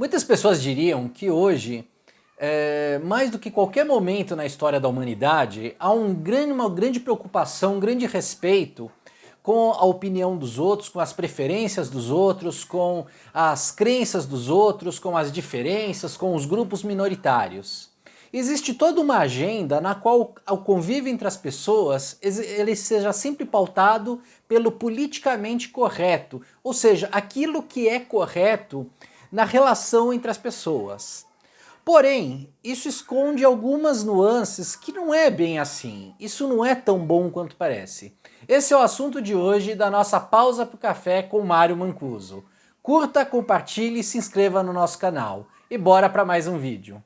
Muitas pessoas diriam que hoje, mais do que qualquer momento na história da humanidade, há uma grande preocupação, um grande respeito com a opinião dos outros, com as preferências dos outros, com as crenças dos outros, com as diferenças, com os grupos minoritários. Existe toda uma agenda na qual o convívio entre as pessoas ele seja sempre pautado pelo politicamente correto, ou seja, aquilo que é correto na relação entre as pessoas. Porém, isso esconde algumas nuances que não é bem assim. Isso não é tão bom quanto parece. Esse é o assunto de hoje da nossa pausa para o café com Mário Mancuso. Curta, compartilhe e se inscreva no nosso canal. E bora para mais um vídeo.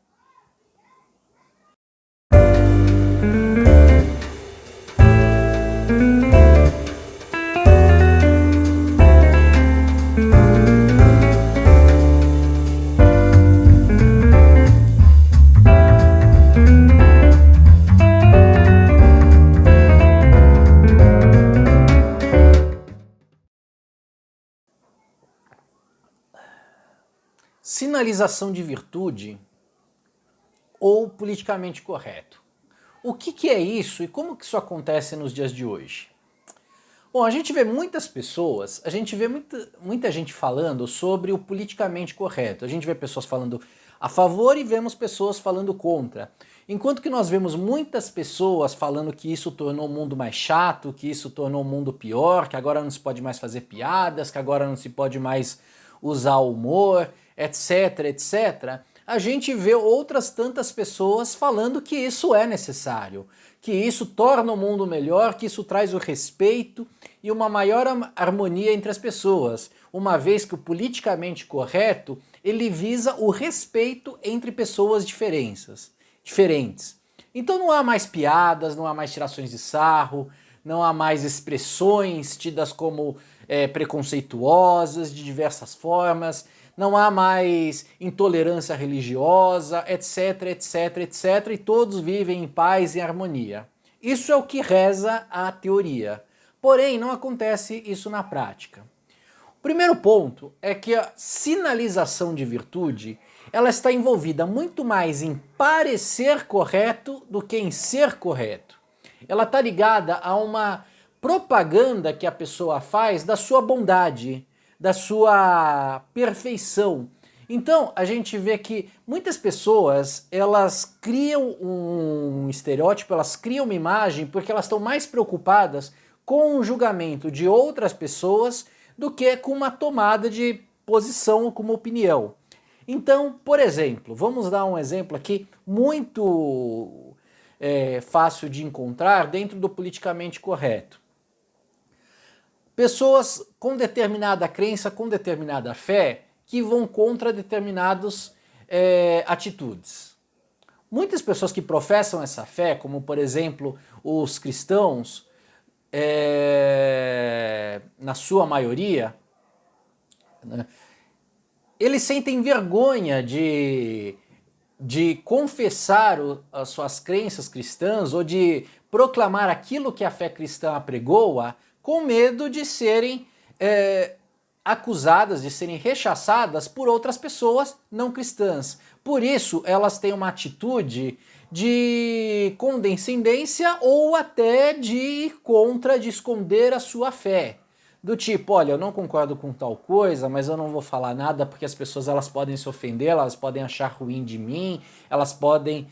Sinalização de virtude ou politicamente correto. O que é isso e como que isso acontece nos dias de hoje? Bom, a gente vê muitas pessoas, a gente vê muita gente falando sobre o politicamente correto. A gente vê pessoas falando a favor e vemos pessoas falando contra. Enquanto que nós vemos muitas pessoas falando que isso tornou o mundo mais chato, que isso tornou o mundo pior, que agora não se pode mais fazer piadas, que agora não se pode mais usar humor, etc, etc, a gente vê outras tantas pessoas falando que isso é necessário, que isso torna o mundo melhor, que isso traz o respeito e uma maior harmonia entre as pessoas, uma vez que o politicamente correto, ele visa o respeito entre pessoas diferentes. Então não há mais piadas, não há mais tirações de sarro, não há mais expressões tidas como preconceituosas de diversas formas, não há mais intolerância religiosa, etc, etc, etc, e todos vivem em paz e harmonia. Isso é o que reza a teoria. Porém, não acontece isso na prática. O primeiro ponto é que a sinalização de virtude ela está envolvida muito mais em parecer correto do que em ser correto. Ela está ligada a uma propaganda que a pessoa faz da sua bondade, da sua perfeição. Então a gente vê que muitas pessoas elas criam um estereótipo, elas criam uma imagem porque elas estão mais preocupadas com o julgamento de outras pessoas do que com uma tomada de posição ou com uma opinião. Então, por exemplo, vamos dar um exemplo aqui muito fácil de encontrar dentro do politicamente correto. Pessoas com determinada crença, com determinada fé, que vão contra determinadas atitudes. Muitas pessoas que professam essa fé, como por exemplo os cristãos, na sua maioria, né, eles sentem vergonha de confessar as suas crenças cristãs ou de proclamar aquilo que a fé cristã apregoa, com medo de serem acusadas, de serem rechaçadas por outras pessoas não cristãs. Por isso, elas têm uma atitude de condescendência ou até de ir contra, de esconder a sua fé. Do tipo, olha, eu não concordo com tal coisa, mas eu não vou falar nada porque as pessoas elas podem se ofender, elas podem achar ruim de mim, elas podem...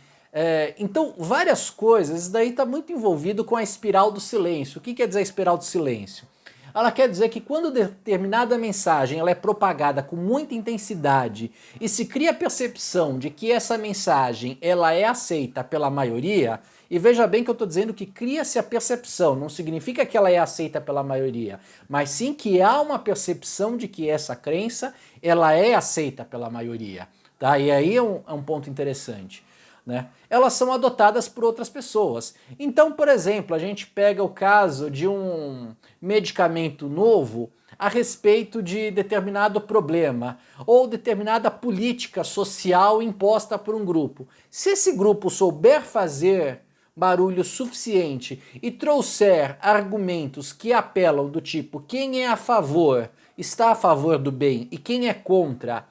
então, várias coisas, isso daí está muito envolvido com a espiral do silêncio. O que quer dizer a espiral do silêncio? Ela quer dizer que quando determinada mensagem ela é propagada com muita intensidade e se cria a percepção de que essa mensagem ela é aceita pela maioria, e veja bem que eu estou dizendo que cria-se a percepção, não significa que ela é aceita pela maioria, mas sim que há uma percepção de que essa crença ela é aceita pela maioria. Tá? E aí é um ponto interessante. Né? Elas são adotadas por outras pessoas. Então, por exemplo, a gente pega o caso de um medicamento novo a respeito de determinado problema ou determinada política social imposta por um grupo. Se esse grupo souber fazer barulho suficiente e trouxer argumentos que apelam do tipo quem é a favor está a favor do bem e quem é contra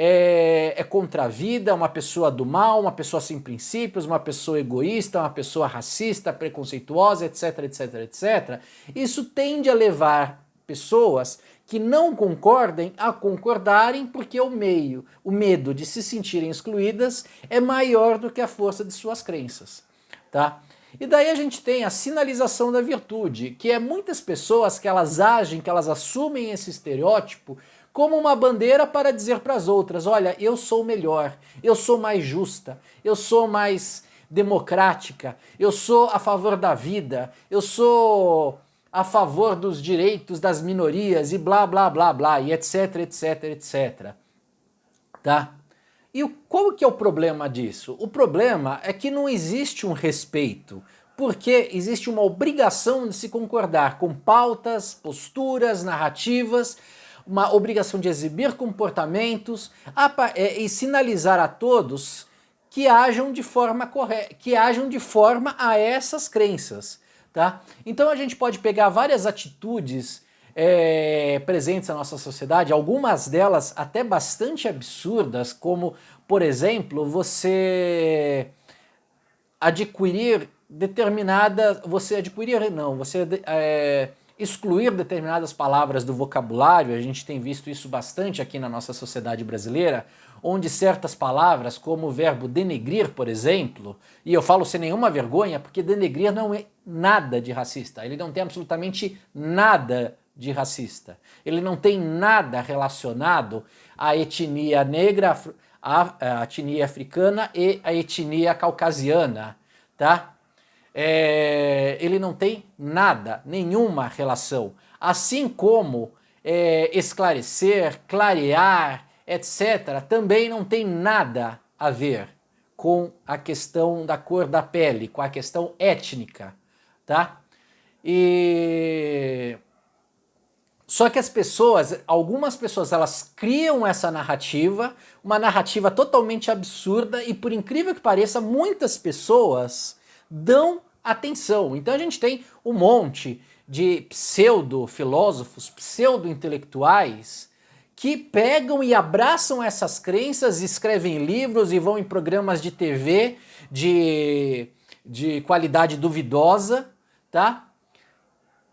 é contra a vida, uma pessoa do mal, uma pessoa sem princípios, uma pessoa egoísta, uma pessoa racista, preconceituosa, etc, etc, etc. Isso tende a levar pessoas que não concordem a concordarem, porque o medo de se sentirem excluídas é maior do que a força de suas crenças, tá? E daí a gente tem a sinalização da virtude, que é muitas pessoas que elas agem, que elas assumem esse estereótipo como uma bandeira para dizer para as outras, olha, eu sou melhor, eu sou mais justa, eu sou mais democrática, eu sou a favor da vida, eu sou a favor dos direitos das minorias e blá blá blá blá, e etc, etc, etc. Tá? E qual que é o problema disso? O problema é que não existe um respeito, porque existe uma obrigação de se concordar com pautas, posturas, narrativas, uma obrigação de exibir comportamentos e sinalizar a todos que ajam de forma correta, que ajam de forma a essas crenças, tá? Então a gente pode pegar várias atitudes presentes na nossa sociedade, algumas delas até bastante absurdas, como, por exemplo, você excluir determinadas palavras do vocabulário. A gente tem visto isso bastante aqui na nossa sociedade brasileira, onde certas palavras, como o verbo denegrir, por exemplo, e eu falo sem nenhuma vergonha, porque denegrir não é nada de racista, ele não tem absolutamente nada de racista, ele não tem nada relacionado à etnia negra, à etnia africana e à etnia caucasiana, tá? Ele não tem nada, nenhuma relação. Assim como esclarecer, clarear, etc., também não tem nada a ver com a questão da cor da pele, com a questão étnica, tá? Só que algumas pessoas, elas criam essa narrativa, uma narrativa totalmente absurda, e por incrível que pareça, muitas pessoas dão atenção. Então a gente tem um monte de pseudo-filósofos, pseudo-intelectuais que pegam e abraçam essas crenças, escrevem livros e vão em programas de TV de qualidade duvidosa, tá?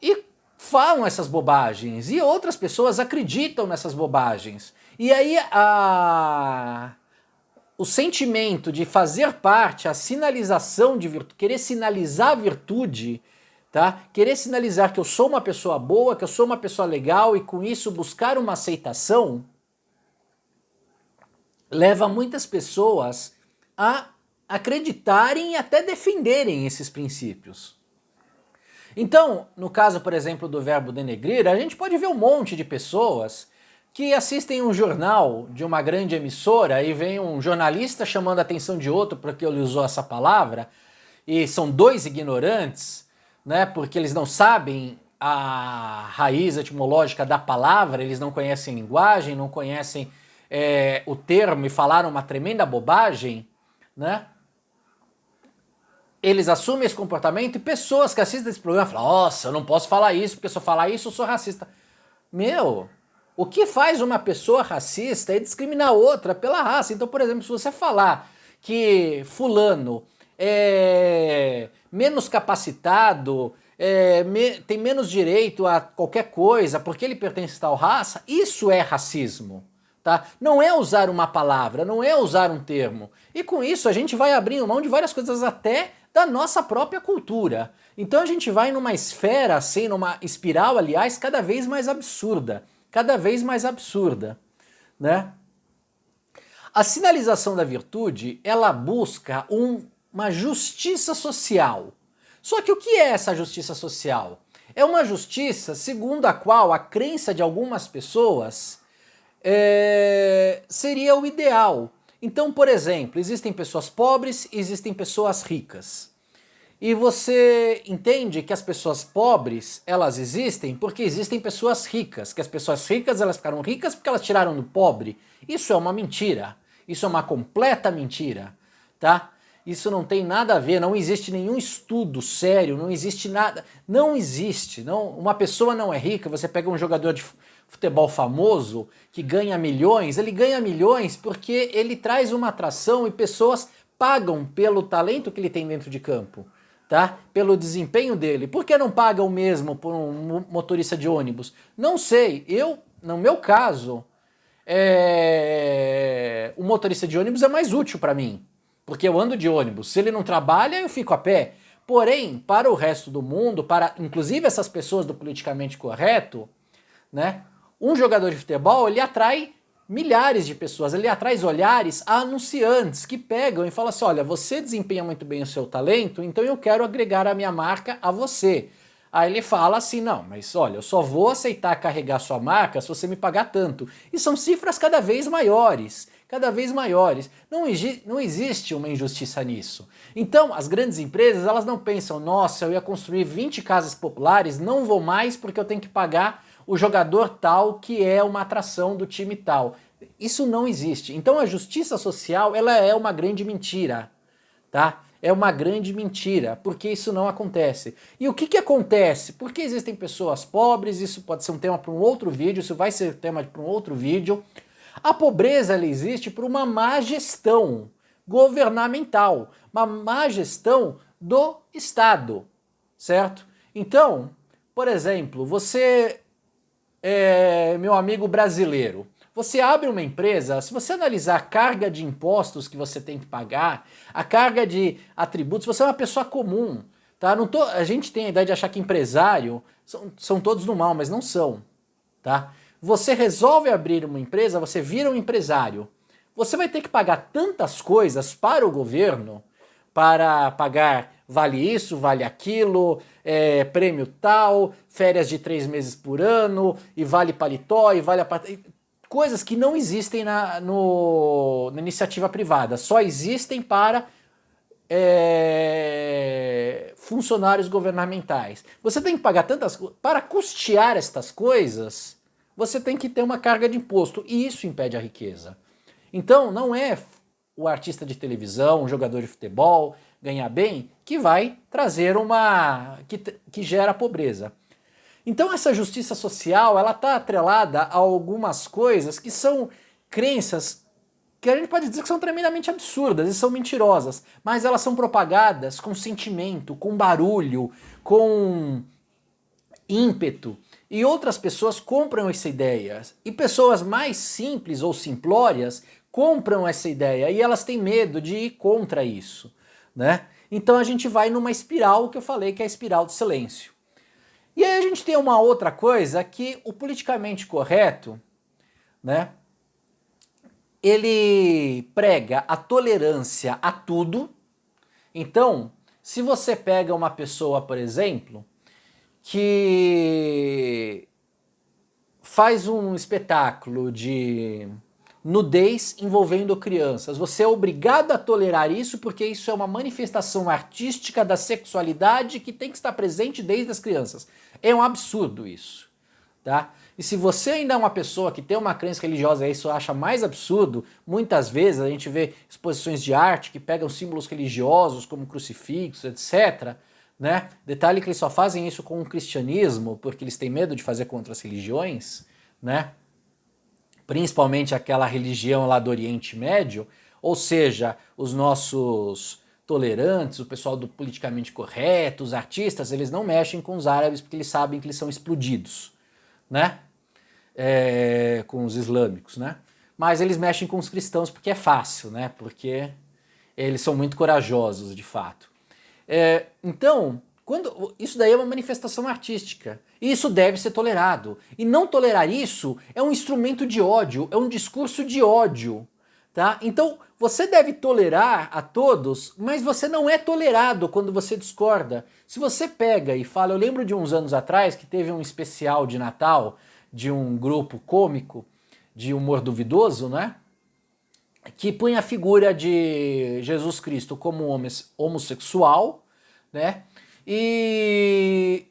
E falam essas bobagens, e outras pessoas acreditam nessas bobagens. E aí o sentimento de fazer parte, a sinalização de virtude, querer sinalizar a virtude, tá? Querer sinalizar que eu sou uma pessoa boa, que eu sou uma pessoa legal, e com isso buscar uma aceitação, leva muitas pessoas a acreditarem e até defenderem esses princípios. Então, no caso, por exemplo, do verbo denegrir, a gente pode ver um monte de pessoas que assistem um jornal de uma grande emissora e vem um jornalista chamando a atenção de outro porque ele usou essa palavra, e são dois ignorantes, né, porque eles não sabem a raiz etimológica da palavra, eles não conhecem linguagem, não conhecem o termo e falaram uma tremenda bobagem, né? Eles assumem esse comportamento, e pessoas que assistem esse programa falam, nossa, eu não posso falar isso, porque se eu falar isso eu sou racista. Meu, o que faz uma pessoa racista é discriminar outra pela raça. Então, por exemplo, se você falar que fulano é menos capacitado, tem menos direito a qualquer coisa porque ele pertence a tal raça, isso é racismo. Tá? Não é usar uma palavra, não é usar um termo. E com isso a gente vai abrindo mão de várias coisas, até da nossa própria cultura. Então a gente vai numa esfera, assim, numa espiral, aliás, cada vez mais absurda. Cada vez mais absurda, né? A sinalização da virtude, ela busca uma justiça social. Só que o que é essa justiça social? É uma justiça segundo a qual a crença de algumas pessoas seria o ideal. Então, por exemplo, existem pessoas pobres e existem pessoas ricas. E você entende que as pessoas pobres, elas existem porque existem pessoas ricas, que as pessoas ricas, elas ficaram ricas porque elas tiraram do pobre. Isso é uma mentira. Isso é uma completa mentira, tá? Isso não tem nada a ver, não existe nenhum estudo sério, não existe nada, não existe. Uma pessoa não é rica, você pega um jogador de futebol famoso, que ganha milhões, ele ganha milhões porque ele traz uma atração e pessoas pagam pelo talento que ele tem dentro de campo, tá? Pelo desempenho dele. Por que não pagam o mesmo por um motorista de ônibus? Não sei. No meu caso, o motorista de ônibus é mais útil para mim, porque eu ando de ônibus. Se ele não trabalha, eu fico a pé. Porém, para o resto do mundo, para inclusive essas pessoas do politicamente correto, né? Um jogador de futebol, ele atrai milhares de pessoas, ele atrai olhares a anunciantes que pegam e falam assim, olha, você desempenha muito bem o seu talento, então eu quero agregar a minha marca a você. Aí ele fala assim, não, mas olha, eu só vou aceitar carregar sua marca se você me pagar tanto. E são cifras cada vez maiores, cada vez maiores. Não existe uma injustiça nisso. Então, as grandes empresas, elas não pensam, nossa, eu ia construir 20 casas populares, não vou mais porque eu tenho que pagar o jogador tal que é uma atração do time tal. Isso não existe. Então a justiça social, ela é uma grande mentira, tá? É uma grande mentira, porque isso não acontece. E o que acontece? Porque existem pessoas pobres, isso pode ser um tema para um outro vídeo, isso vai ser tema para um outro vídeo. A pobreza, ela existe por uma má gestão governamental, uma má gestão do Estado, certo? Então, por exemplo, você meu amigo brasileiro, você abre uma empresa, se você analisar a carga de impostos que você tem que pagar, a carga de atributos, você é uma pessoa comum, tá? A gente tem a ideia de achar que empresário são todos do mal, mas não são, tá? Você resolve abrir uma empresa, você vira um empresário, você vai ter que pagar tantas coisas para o governo, para pagar vale isso, vale aquilo, prêmio tal, férias de 3 meses por ano, e vale paletó, e vale coisas que não existem na iniciativa privada, só existem para funcionários governamentais. Você tem que pagar tantas coisas, para custear estas coisas, você tem que ter uma carga de imposto, e isso impede a riqueza. Então, não é o artista de televisão, um jogador de futebol, ganhar bem, que vai trazer que gera pobreza. Então essa justiça social, ela está atrelada a algumas coisas que são crenças que a gente pode dizer que são tremendamente absurdas e são mentirosas, mas elas são propagadas com sentimento, com barulho, com ímpeto, e outras pessoas compram essa ideia, e pessoas mais simples ou simplórias compram essa ideia, e elas têm medo de ir contra isso, né? Então a gente vai numa espiral que eu falei, que é a espiral do silêncio. E aí a gente tem uma outra coisa que o politicamente correto, né, ele prega a tolerância a tudo. Então, se você pega uma pessoa, por exemplo, que faz um espetáculo de nudez envolvendo crianças, você é obrigado a tolerar isso porque isso é uma manifestação artística da sexualidade que tem que estar presente desde as crianças. É um absurdo isso, tá? E se você ainda é uma pessoa que tem uma crença religiosa e isso acha mais absurdo, muitas vezes a gente vê exposições de arte que pegam símbolos religiosos como crucifixos, etc., né? Detalhe que eles só fazem isso com o cristianismo porque eles têm medo de fazer com outras religiões, né? Principalmente aquela religião lá do Oriente Médio, ou seja, os nossos tolerantes, o pessoal do politicamente correto, os artistas, eles não mexem com os árabes porque eles sabem que eles são explodidos, né? Com os islâmicos, né? Mas eles mexem com os cristãos porque é fácil, né? Porque eles são muito corajosos, de fato. Então, isso daí é uma manifestação artística. E isso deve ser tolerado. E não tolerar isso é um instrumento de ódio, é um discurso de ódio. Tá? Então, você deve tolerar a todos, mas você não é tolerado quando você discorda. Se você pega e fala, eu lembro de uns anos atrás que teve um especial de Natal de um grupo cômico de humor duvidoso, né? Que punha a figura de Jesus Cristo como homossexual, né? E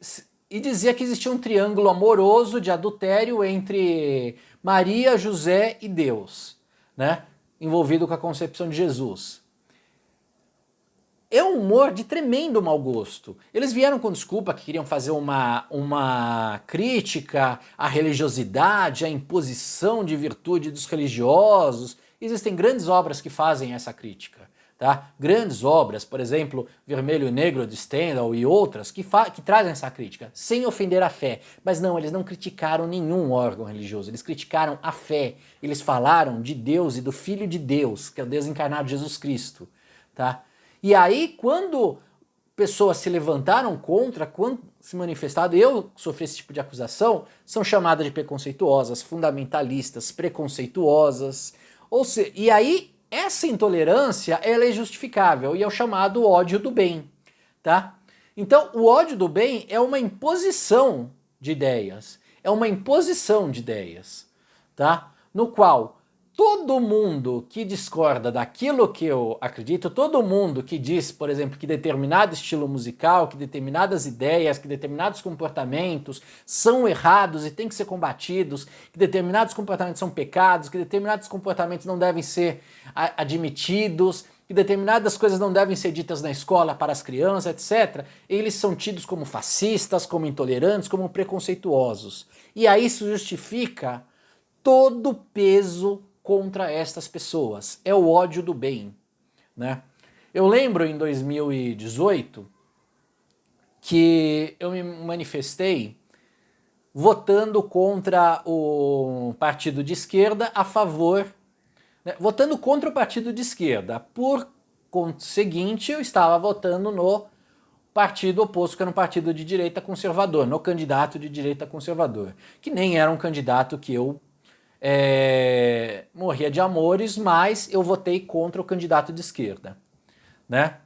dizia que existia um triângulo amoroso de adultério entre Maria, José e Deus, né? Envolvido com a concepção de Jesus. é um humor de tremendo mau gosto. Eles vieram com desculpa que queriam fazer uma crítica à religiosidade, à imposição de virtude dos religiosos. Existem grandes obras que fazem essa crítica. Tá? Grandes obras, por exemplo, Vermelho e Negro de Stendhal e outras, que trazem essa crítica, sem ofender a fé. Mas não, eles não criticaram nenhum órgão religioso, eles criticaram a fé. Eles falaram de Deus e do Filho de Deus, que é o Deus encarnado, Jesus Cristo. Tá? E aí, quando pessoas se levantaram contra, quando se manifestaram, eu sofri esse tipo de acusação, são chamadas de preconceituosas, fundamentalistas, preconceituosas. E aí, essa intolerância, ela é justificável e é o chamado ódio do bem, tá? Então, o ódio do bem é uma imposição de ideias, tá? No qual todo mundo que discorda daquilo que eu acredito, todo mundo que diz, por exemplo, que determinado estilo musical, que determinadas ideias, que determinados comportamentos são errados e têm que ser combatidos, que determinados comportamentos são pecados, que determinados comportamentos não devem ser admitidos, que determinadas coisas não devem ser ditas na escola para as crianças, etc., eles são tidos como fascistas, como intolerantes, como preconceituosos. E aí isso justifica todo o peso contra estas pessoas. É o ódio do bem, né? Eu lembro em 2018 que eu me manifestei votando contra o partido de esquerda a favor, né, votando contra o partido de esquerda. Por conseguinte, eu estava votando no partido oposto, que era um partido de direita conservador, no candidato de direita conservador, que nem era um candidato que eu morria de amores, mas eu votei contra o candidato de esquerda, né?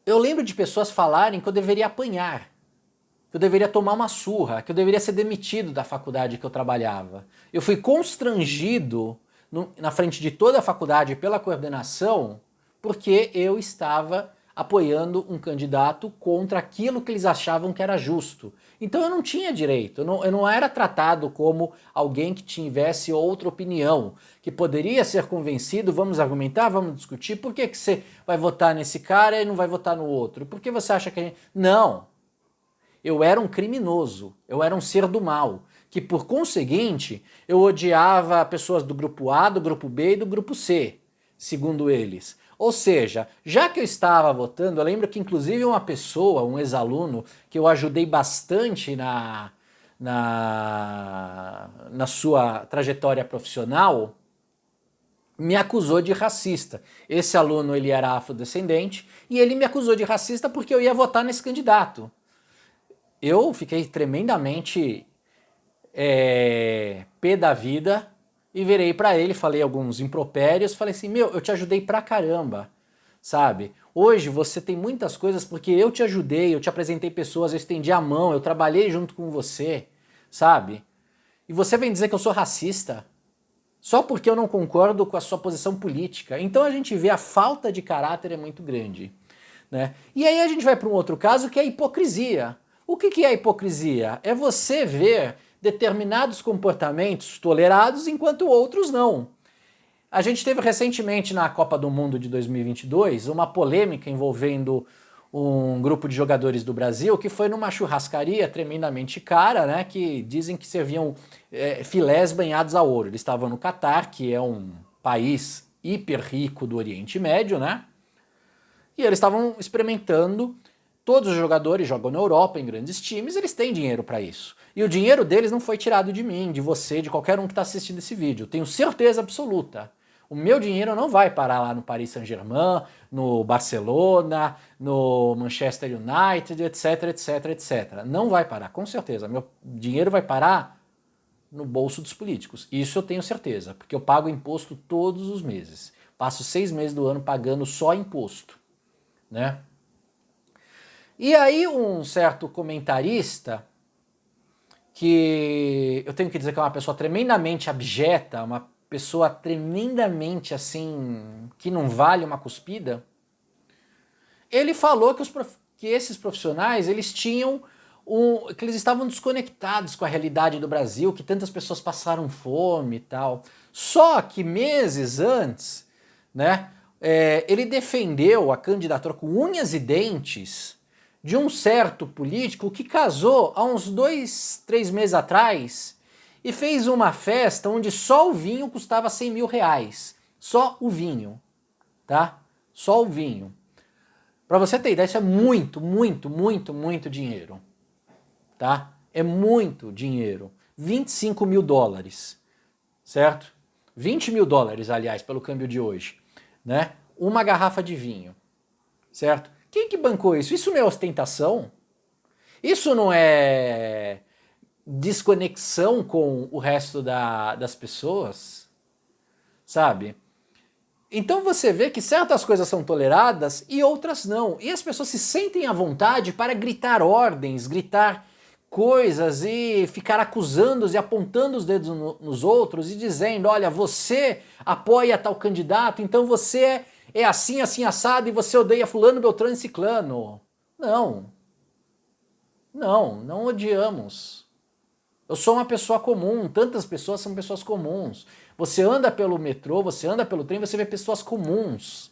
Eu lembro de pessoas falarem que eu deveria apanhar, que eu deveria tomar uma surra, que eu deveria ser demitido da faculdade que eu trabalhava. Eu fui constrangido na frente de toda a faculdade pela coordenação porque eu estava apoiando um candidato contra aquilo que eles achavam que era justo. Então eu não tinha direito, eu não era tratado como alguém que tivesse outra opinião, que poderia ser convencido, vamos argumentar, vamos discutir, por que você vai votar nesse cara e não vai votar no outro? Por que você acha que a gente... Não! Eu era um criminoso, eu era um ser do mal, que por conseguinte eu odiava pessoas do grupo A, do grupo B e do grupo C, segundo eles. Ou seja, já que eu estava votando, eu lembro que inclusive uma pessoa, um ex-aluno, que eu ajudei bastante na sua trajetória profissional, me acusou de racista. Esse aluno, ele era afrodescendente, e ele me acusou de racista porque eu ia votar nesse candidato. Eu fiquei tremendamente pé da vida e virei pra ele, falei alguns impropérios, falei assim, meu, eu te ajudei pra caramba, sabe? Hoje você tem muitas coisas porque eu te ajudei, eu te apresentei pessoas, eu estendi a mão, eu trabalhei junto com você, sabe? E você vem dizer que eu sou racista só porque eu não concordo com a sua posição política. Então a gente vê a falta de caráter é muito grande, né? E aí a gente vai para um outro caso que é a hipocrisia. O que é a hipocrisia? É você ver determinados comportamentos tolerados enquanto outros não. A gente teve recentemente na Copa do Mundo de 2022 uma polêmica envolvendo um grupo de jogadores do Brasil que foi numa churrascaria tremendamente cara, né, que dizem que serviam filés banhados a ouro. Eles estavam no Catar, que é um país hiper rico do Oriente Médio, né, e eles estavam experimentando. Todos os jogadores jogam na Europa, em grandes times, eles têm dinheiro para isso. E o dinheiro deles não foi tirado de mim, de você, de qualquer um que está assistindo esse vídeo. Tenho certeza absoluta. O meu dinheiro não vai parar lá no Paris Saint-Germain, no Barcelona, no Manchester United, etc, etc, etc. Não vai parar, com certeza. Meu dinheiro vai parar no bolso dos políticos. Isso eu tenho certeza, porque eu pago imposto todos os meses. Passo 6 meses do ano pagando só imposto, né? E aí um certo comentarista, que eu tenho que dizer que é uma pessoa tremendamente abjeta, uma pessoa tremendamente assim, que não vale uma cuspida, ele falou que esses profissionais, eles tinham que eles estavam desconectados com a realidade do Brasil, que tantas pessoas passaram fome e tal. Só que meses antes, né, ele defendeu a candidatura com unhas e dentes de um certo político que casou há uns 2, 3 meses atrás e fez uma festa onde só o vinho custava 100 mil reais. Só o vinho, tá? Só o vinho. Pra você ter ideia, isso é muito, muito, muito, muito dinheiro, tá? É muito dinheiro. 25 mil dólares, certo? 20 mil dólares, aliás, pelo câmbio de hoje, né? Uma garrafa de vinho, certo? Quem que bancou isso? Isso não é ostentação? Isso não é desconexão com o resto das pessoas? Sabe? Então você vê que certas coisas são toleradas e outras não. E as pessoas se sentem à vontade para gritar ordens, gritar coisas e ficar acusando-os e apontando os dedos nos outros e dizendo, olha, você apoia tal candidato, então você é assim, assim, assado e você odeia fulano, beltrano e ciclano. Não. Não odiamos. Eu sou uma pessoa comum, tantas pessoas são pessoas comuns. Você anda pelo metrô, você anda pelo trem, você vê pessoas comuns,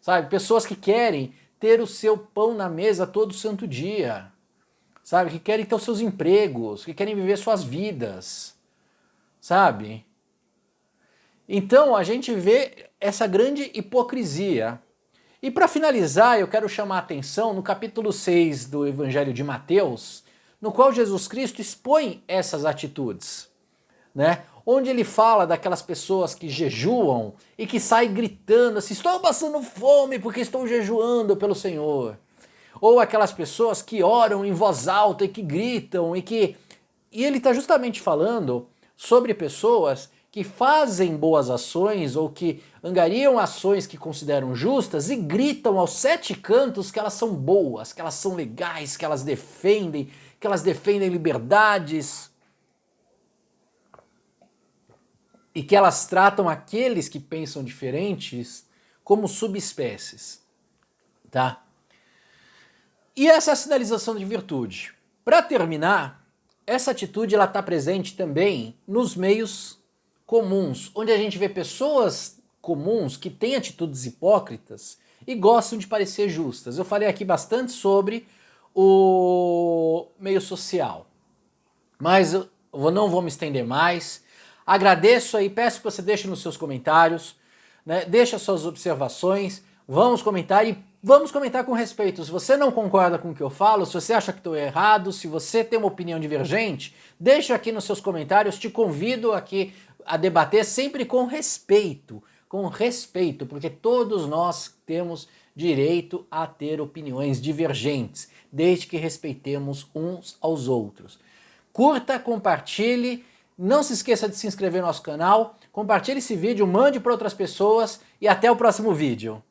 sabe? Pessoas que querem ter o seu pão na mesa todo santo dia, sabe? Que querem ter os seus empregos, que querem viver suas vidas, sabe? Então a gente vê essa grande hipocrisia. E para finalizar, eu quero chamar a atenção no capítulo 6 do Evangelho de Mateus, no qual Jesus Cristo expõe essas atitudes, né? Onde ele fala daquelas pessoas que jejuam e que saem gritando assim, estou passando fome porque estou jejuando pelo Senhor. Ou aquelas pessoas que oram em voz alta e que gritam E ele está justamente falando sobre pessoas que fazem boas ações ou que angariam ações que consideram justas e gritam aos 7 cantos que elas são boas, que elas são legais, que elas defendem liberdades e que elas tratam aqueles que pensam diferentes como subespécies, tá? E essa é a sinalização de virtude. Para terminar, essa atitude ela está presente também nos meios comuns, onde a gente vê pessoas comuns que têm atitudes hipócritas e gostam de parecer justas. Eu falei aqui bastante sobre o meio social, mas eu não vou me estender mais. Agradeço aí, peço que você deixe nos seus comentários, né? Deixa suas observações, vamos comentar e vamos comentar com respeito. Se você não concorda com o que eu falo, se você acha que estou errado, se você tem uma opinião divergente, deixa aqui nos seus comentários, te convido aqui a debater sempre com respeito, porque todos nós temos direito a ter opiniões divergentes, desde que respeitemos uns aos outros. Curta, compartilhe, não se esqueça de se inscrever no nosso canal, compartilhe esse vídeo, mande para outras pessoas e até o próximo vídeo.